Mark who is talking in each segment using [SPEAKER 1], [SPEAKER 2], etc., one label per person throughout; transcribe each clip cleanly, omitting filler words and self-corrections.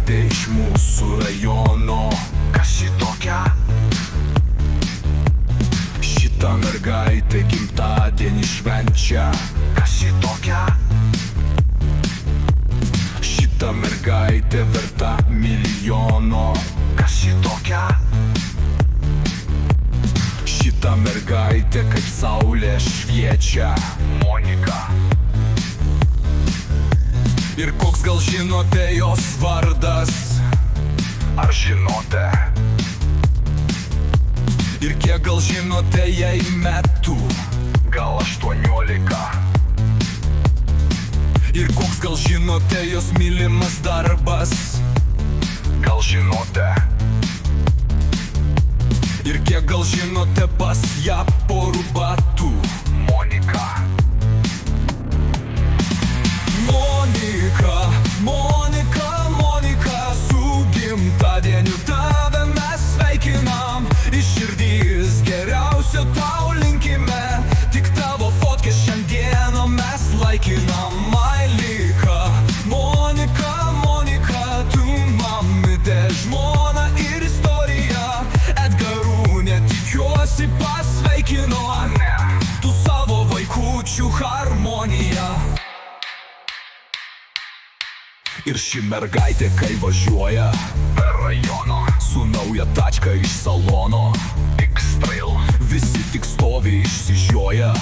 [SPEAKER 1] mergaitė iš mūsų rajono.
[SPEAKER 2] Kas ji tokia?
[SPEAKER 1] Šita mergaitė gimtadienį švenčia.
[SPEAKER 2] Kas ji tokia?
[SPEAKER 1] Šita mergaitė verta milijono.
[SPEAKER 2] Kas ji tokia?
[SPEAKER 1] Šita mergaitė kaip saulė šviečia.
[SPEAKER 2] Monika.
[SPEAKER 1] Ir koks gal žinote jos vardas?
[SPEAKER 2] Ar žinote?
[SPEAKER 1] Ir kiek gal žinote jai metų?
[SPEAKER 2] Gal 18?
[SPEAKER 1] Ir koks gal žinote jos mylimas darbas?
[SPEAKER 2] Gal žinote?
[SPEAKER 1] Ir kiek gal žinote pas ją porų batų?
[SPEAKER 2] Monika.
[SPEAKER 1] Monika, Monika, Monika, su gimtadieniu tave mes sveikinam. Iš širdies geriausio tau linkime, tik tavo fotkę šiandieną mes laikinam. Mailika, Monika, Monika, tu mamytė, žmona ir istorija. Edgarų netikiuosi pasveikino, tu savo vaikučių harmonija. Ir ši mergaitė kai važiuoja
[SPEAKER 2] Per rajono.
[SPEAKER 1] su nauja tačka iš salono,
[SPEAKER 2] X-Trail.
[SPEAKER 1] visi tik stovi išsižioja,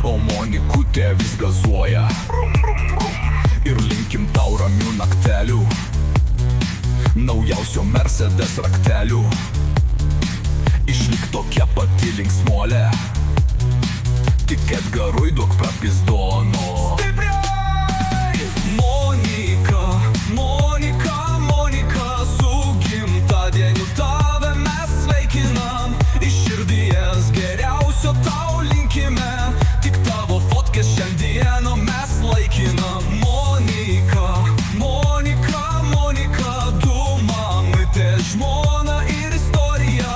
[SPEAKER 1] o Monikutė vis gazuoja.
[SPEAKER 2] Brum, brum, brum.
[SPEAKER 1] Ir linkim tau ramių naktelių, naujausio Mercedes raktelių. Išlik tokia pati linksmuolė, tik Edgarui duok prapizdonų. Monika, Monika, Monika, su gimtadieniu tave mes sveikinam. Iš širdies geriausio tau linkime, tik tavo fotkės šiandieną mes laikinam. Monika, Monika, Monika, tu mamytė, žmona ir istorija.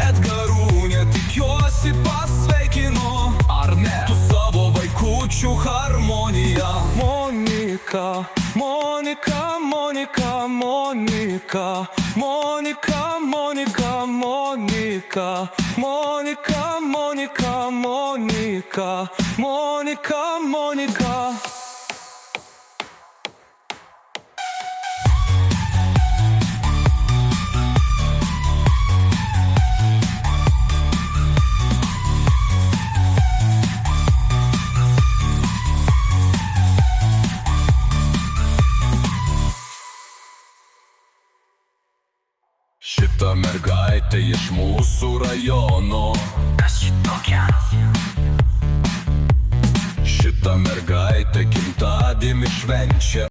[SPEAKER 1] Edgarų netikiuosi pasveikino, ar ne? Tu savo vaikučių harmonija. Monika, Monika, Monika, Monika, Monika, Monika, Monika, Monika, Monika, Monika, Monika, Monika. Šita mergaitė iš mūsų rajono.
[SPEAKER 2] Kas ji tokia?
[SPEAKER 1] Šita mergaitė gimtadienį švenčia.